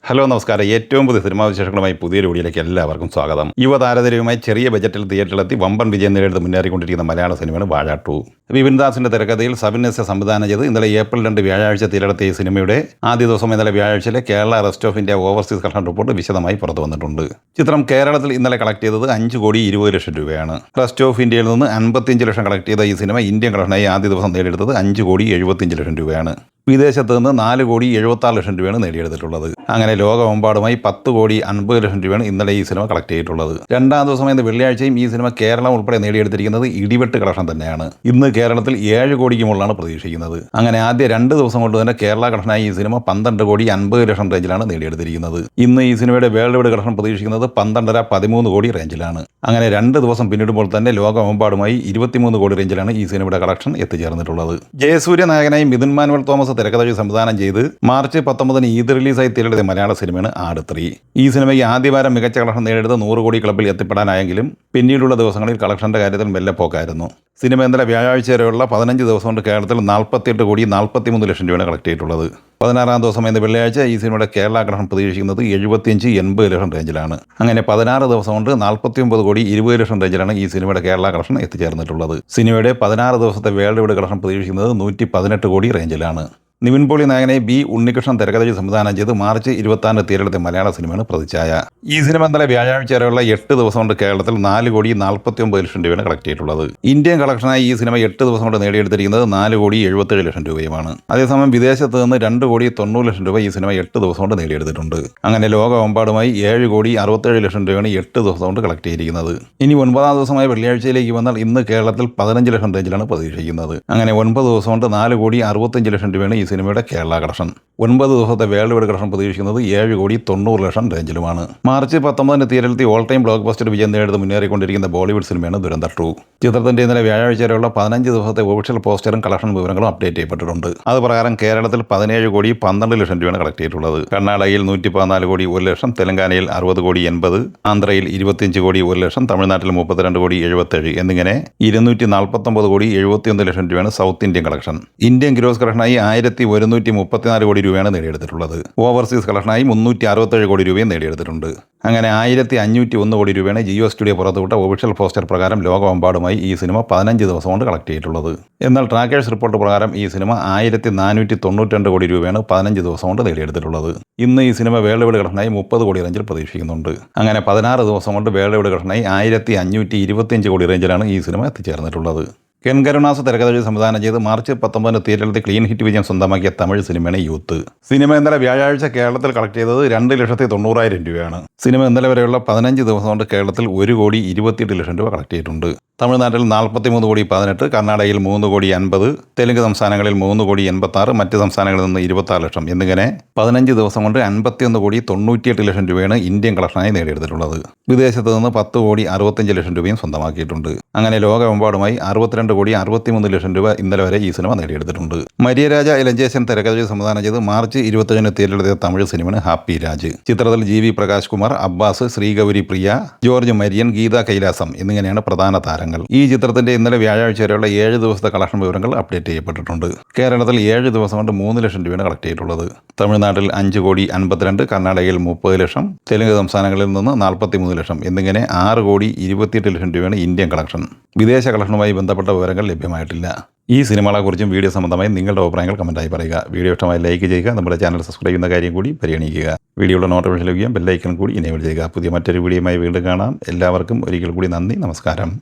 Hello നമസ്കാരം. ഏറ്റവും പുതിയ സിനിമാ വിശേഷങ്ങളുമായി പുതിയൊരു വീഡിയോയിലേക്ക് എല്ലാവർക്കും സ്വാഗതം. യുവതാരതരവുമായി ചെറിയ ബജറ്റിൽ തിയേറ്ററിലെത്തി വമ്പൻ വിജയം നേടിയെടുത്ത് മുന്നേറിക്കൊണ്ടിരിക്കുന്ന മലയാള സിനിമയാണ് വാഴ 2. വിപിൻ ദാസിന്റെ തിരക്കഥയിൽ സബിൻ എസ് സംവിധാനം ചെയ്ത് ഇന്നലെ ഏപ്രിൽ 2 വ്യാഴാഴ്ച തിയേറ്ററിലെത്തിയ ഈ സിനിമയുടെ ആദ്യ ദിവസം ഇന്നലെ വ്യാഴാഴ്ചയിലെ Kerala rest of India overseas collection report വിശദമായി പുറത്തു വന്നിട്ടുണ്ട്. ചിത്രം കേരളത്തിൽ ഇന്നലെ കളക്ട് ചെയ്തത് 5,20,00,000 രൂപയാണ്. റെസ്റ്റ് ഓഫ് ഇന്ത്യയിൽ നിന്ന് 55 ലക്ഷം കളക്ട് ചെയ്ത ഈ സിനിമ ഇന്ത്യൻ കളക്ഷനായി ആദ്യ ദിവസം നേടിയെടുത്തത് 5,75,00,000 രൂപയാണ്. വിദേശത്ത് നിന്ന് 4,76,00,000 രൂപയാണ് നേടിയെടുത്തിട്ടുള്ളത്. അങ്ങനെ ലോകമെമ്പാടുമായി 10,50,00,000 രൂപയാണ് ഇന്നലെ ഈ സിനിമ കളക്ട് ചെയ്തിട്ടുള്ളത്. രണ്ടാം ദിവസമായ വെള്ളിയാഴ്ചയും ഈ സിനിമ കേരളം ഉൾപ്പെടെ നേടിയെടുത്തിരിക്കുന്നത് ഇടിവെട്ട് കളക്ഷൻ തന്നെയാണ്. ഇന്ന് കേരളത്തിൽ 7 കോടിക്ക് മുകളിലാണ് പ്രതീക്ഷിക്കുന്നത്. അങ്ങനെ ആദ്യ 2 ദിവസം കൊണ്ട് തന്നെ കേരള കളക്ഷനായി ഈ സിനിമ 12,50,00,000 റേഞ്ചിലാണ് നേടിയെടുത്തിരിക്കുന്നത്. ഇന്ന് ഈ സിനിമയുടെ വേൾഡ് വൈഡ് കളക്ഷൻ പ്രതീക്ഷിക്കുന്നത് 12.5-13 കോടി റേഞ്ചിലാണ്. അങ്ങനെ 2 ദിവസം പിന്നിടുമ്പോൾ തന്നെ ലോകമെമ്പാടുമായി 23 കോടി റേഞ്ചിലാണ് ഈ സിനിമയുടെ കളക്ഷൻ എത്തിച്ചേർന്നിട്ടുള്ളത്. ജയസൂര്യ നായകനായി മിഥുൻ മാനുവൽ തോമസ് തിരക്കഥ സംവിധാനം ചെയ്ത് മാർച്ച് 19 ഈദ് റിലീസായി തിയേറ്ററിലെത്തിയ മലയാള സിനിമയാണ് ആട് 3. ഈ സിനിമയ്ക്ക് ആദ്യവാരം മികച്ച കളക്ഷൻ നേടിയെടുത്ത് 100 കോടി ക്ലബ്ബിൽ എത്തിപ്പെടാനായെങ്കിലും പിന്നീടുള്ള ദിവസങ്ങളിൽ കളക്ഷന്റെ കാര്യത്തിൽ മെല്ലെപ്പോക്കായിരുന്നു. സിനിമ ഇന്നലെ വ്യാഴാഴ്ച വരെയുള്ള 15 ദിവസം കൊണ്ട് കേരളത്തിൽ 48,43,00,000 രൂപയാണ് കളക്ട് ചെയ്തിട്ടുള്ളത്. 16-ാം ദിവസം ഇന്ന് വെള്ളിയാഴ്ച ഈ സിനിമയുടെ കേരള കളക്ഷൻ പ്രതീക്ഷിക്കുന്നത് 75-80 റേഞ്ചിലാണ്. അങ്ങനെ 16 ദിവസം കൊണ്ട് 49,20,00,000 റേഞ്ചിലാണ് ഈ സിനിമയുടെ കേരള കളക്ഷൻ എത്തിച്ചേർന്നിട്ടുള്ളത്. സിനിമയുടെ 16 ദിവസത്തെ വേൾഡ് വൈഡ് കളക്ഷൻ പ്രതീക്ഷിക്കുന്നത് 118 കോടി റേഞ്ചിലാണ്. നിവിൻ പോളി നായകനെ ബി ഉണ്ണികൃഷ്ണൻ തിരക്കഥ സംവിധാനം ചെയ്ത് മാർച്ച് 26 തിയേറ്ററിലെത്തിയ മലയാള സിനിമയാണ് പ്രതിച്ഛായ. ഈ സിനിമ ഇന്നലെ വ്യാഴാഴ്ച വരെയുള്ള 8 ദിവസം കൊണ്ട് കേരളത്തിൽ 4,49,00,000 രൂപയാണ് കളക്ട് ചെയ്തിട്ടുള്ളത്. ഇന്ത്യൻ കളക്ഷനായി ഈ സിനിമ 8 ദിവസം കൊണ്ട് നേടിയെടുത്തിരിക്കുന്നത് 4,77,00,000 രൂപയുമാണ്. അതേസമയം വിദേശത്ത് നിന്ന് 2,90,00,000 രൂപ ഈ സിനിമ 8 ദിവസം കൊണ്ട് നേടിയെടുത്തിട്ടുണ്ട്. അങ്ങനെ ലോകമെമ്പാടുമായി 7,67,00,000 രൂപയാണ് 8 ദിവസം കൊണ്ട് കളക്ട് ചെയ്തിരിക്കുന്നത്. ഇനി 9-ാം ദിവസമായ വെള്ളിയാഴ്ചയിലേക്ക് വന്നാൽ ഇന്ന് കേരളത്തിൽ 15 ലക്ഷം റേഞ്ചിലാണ് പ്രതീക്ഷിക്കുന്നത്. അങ്ങനെ 9 ദിവസം കൊണ്ട് 4,65,00,000 രൂപയാണ് ഈ സിനിമയുടെ കേരള കളക്ഷൻ. 9 ദിവസത്തെ വേൾഡ് വൈഡ് കളക്ഷൻ പ്രതീക്ഷിക്കുന്നത് 7,90,00,000 റേഞ്ചിലുമാണ്. മാർച്ച് 19 തിയേറ്ററിലെത്തി ഓൾ ടൈം ബ്ലോക്ക് ബസ്റ്റർ വിജയം നേടിയെടുത്ത് മുന്നേറിക്കൊണ്ടിരിക്കുന്ന ബോളിവുഡ് സിനിമയാണ് ദുരന്തർ 2. ചിത്രത്തിന്റെ ഇന്നലെ വ്യാഴാഴ്ച വരെയുള്ള 15 ദിവസത്തെ ഒഫീഷ്യൽ പോസ്റ്ററും കളക്ഷൻ വിവരങ്ങളും അപ്ഡേറ്റ് ചെയ്യപ്പെട്ടിട്ടുണ്ട്. അത് പ്രകാരം കേരളത്തിൽ 17,12,00,000 രൂപയാണ് കളക്ട് ചെയ്തിട്ടുള്ളത്. കർണാടകയിൽ 114,01,00,000, തെലങ്കാനയിൽ 60,80,00,000, ആന്ധ്രയിൽ 25,01,00,000, തമിഴ്നാട്ടിൽ 32,77,00,000 എന്നിങ്ങനെ 249,71,00,000 രൂപയാണ് south Indian collection. Indian gross കളക്ഷനായി 1,134 കോടി രൂപയാണ് നേടിയെടുത്തിട്ടുള്ളത്. ഓവർസീസ് കളക്ഷനായി 367 കോടി രൂപയും നേടിയെടുത്തിട്ടുണ്ട്. അങ്ങനെ 1,501 കോടി രൂപയാണ് ജിയോ സ്റ്റുഡിയോ പുറത്തുവിട്ട ഒഫീഷ്യൽ പോസ്റ്റർ പ്രകാരം ലോകമെമ്പാടുമായി ഈ സിനിമ 15 ദിവസം കൊണ്ട് കളക്ട് ചെയ്തിട്ടുള്ളത്. എന്നാൽ ട്രാക്കേഴ്സ് റിപ്പോർട്ട് പ്രകാരം ഈ സിനിമ 1,492 കോടി രൂപയാണ് 15 ദിവസം കൊണ്ട് നേടിയെടുത്തിട്ടുള്ളത്. ഇന്ന് ഈ സിനിമ വേൾഡ് വൈഡ് കളക്ഷനായി 30 കോടി റേഞ്ചിൽ പ്രതീക്ഷിക്കുന്നുണ്ട്. അങ്ങനെ 16 ദിവസം കൊണ്ട് വേൾഡ് വൈഡ് കളക്ഷനായി 1,525 കോടി റേഞ്ചിലാണ് ഈ സിനിമ എത്തിച്ചേർന്നിട്ടുള്ളത്. കെൻ കരുണാസ് തിരക്കഥ സംവിധാനം ചെയ്ത് മാർച്ച് 19 തിയേറ്ററിലെത്തി ക്ലീൻ ഹിറ്റ് വിജയം സ്വന്തമാക്കിയ തമിഴ് സിനിമയാണ് യൂത്ത്. സിനിമ ഇന്നലെ വ്യാഴാഴ്ച കേരളത്തിൽ കളക്ട് ചെയ്തത് 2,90,000 രൂപയാണ്. സിനിമ ഇന്നലെ വരെയുള്ള 15 ദിവസം കൊണ്ട് കേരളത്തിൽ 1,28,00,000 രൂപ കളക്ട് ചെയ്തിട്ടുണ്ട്. തമിഴ്നാട്ടിൽ 43,18,00,000, കർണാടകയിൽ 3,50,00,000, തെലുങ്ക് സംസ്ഥാനങ്ങളിൽ 3,86,00,000, മറ്റ് സംസ്ഥാനങ്ങളിൽ നിന്ന് 26 ലക്ഷം എന്നിങ്ങനെ 15 ദിവസം കൊണ്ട് 51,98,00,000 രൂപയാണ് ഇന്ത്യൻ കളക്ഷനായി നേടിയെടുത്തിട്ടുള്ളത്. വിദേശത്ത് നിന്ന് 10,65,00,000 രൂപയും സ്വന്തമാക്കിയിട്ടുണ്ട്. അങ്ങനെ ലോകമെമ്പാടുമായി 62,63,00,000 രൂപ ഇന്നലെ വരെ ഈ സിനിമ നേടിയെടുത്തിട്ടുണ്ട്. മരിയരാജ ഇലഞ്ചേശൻ തിരക്കഥ സംവിധാനം ചെയ്ത് മാർച്ച് 25 തിയേറ്ററിലെത്തിയ തമിഴ് സിനിമയാണ് ഹാപ്പി രാജ്. ചിത്രത്തിൽ GV പ്രകാശ് കുമാർ, അബ്ബാസ്, ശ്രീഗൗരി പ്രിയ, ജോർജ് മരിയൻ, ഗീത കൈലാസം എന്നിങ്ങനെയാണ് പ്രധാന താരങ്ങൾ. ഈ ചിത്രത്തിന്റെ ഇന്നലെ വ്യാഴാഴ്ച വരെയുള്ള 7 ദിവസത്തെ കളക്ഷൻ വിവരങ്ങൾ അപ്ഡേറ്റ് ചെയ്യപ്പെട്ടിട്ടുണ്ട്. കേരളത്തിൽ 7 ദിവസം കൊണ്ട് 3 ലക്ഷം രൂപയാണ് കളക്ട് ചെയ്തിട്ടുള്ളത്. തമിഴ്നാട്ടിൽ 5,52,00,000, കർണാടകയിൽ 30 ലക്ഷം, തെലുങ്ക് സംസ്ഥാനങ്ങളിൽ നിന്ന് 43 ലക്ഷം എന്നിങ്ങനെ 6,28,00,000 രൂപയാണ് ഇന്ത്യൻ കളക്ഷൻ. വിദേശ കളക്ഷനുമായി ബന്ധപ്പെട്ട വിവരങ്ങൾ ലഭ്യമായിട്ടില്ല. ഈ സിനിമകളെക്കുറിച്ചും വീഡിയോ സംബന്ധമായി നിങ്ങളുടെ അഭിപ്രായങ്ങൾ കമൻറ്റായി പറയുക. വീഡിയോ ഇഷ്ടമായി ലൈക്ക് ചെയ്യുക. നമ്മുടെ ചാനൽ സബ്സ്ക്രൈബ് ചെയ്യുന്ന കാര്യം കൂടി പരിഗണിക്കുക. വീഡിയോയുടെ നോട്ടിഫിക്കേഷൻ ലഭിക്കാൻ ബെല്ലൈക്കൺ കൂടി എനേബിൾ ചെയ്യുക. പുതിയ മറ്റൊരു വീഡിയോയുമായി വീണ്ടും കാണാം. എല്ലാവർക്കും ഒരിക്കൽ കൂടി നന്ദി, നമസ്കാരം.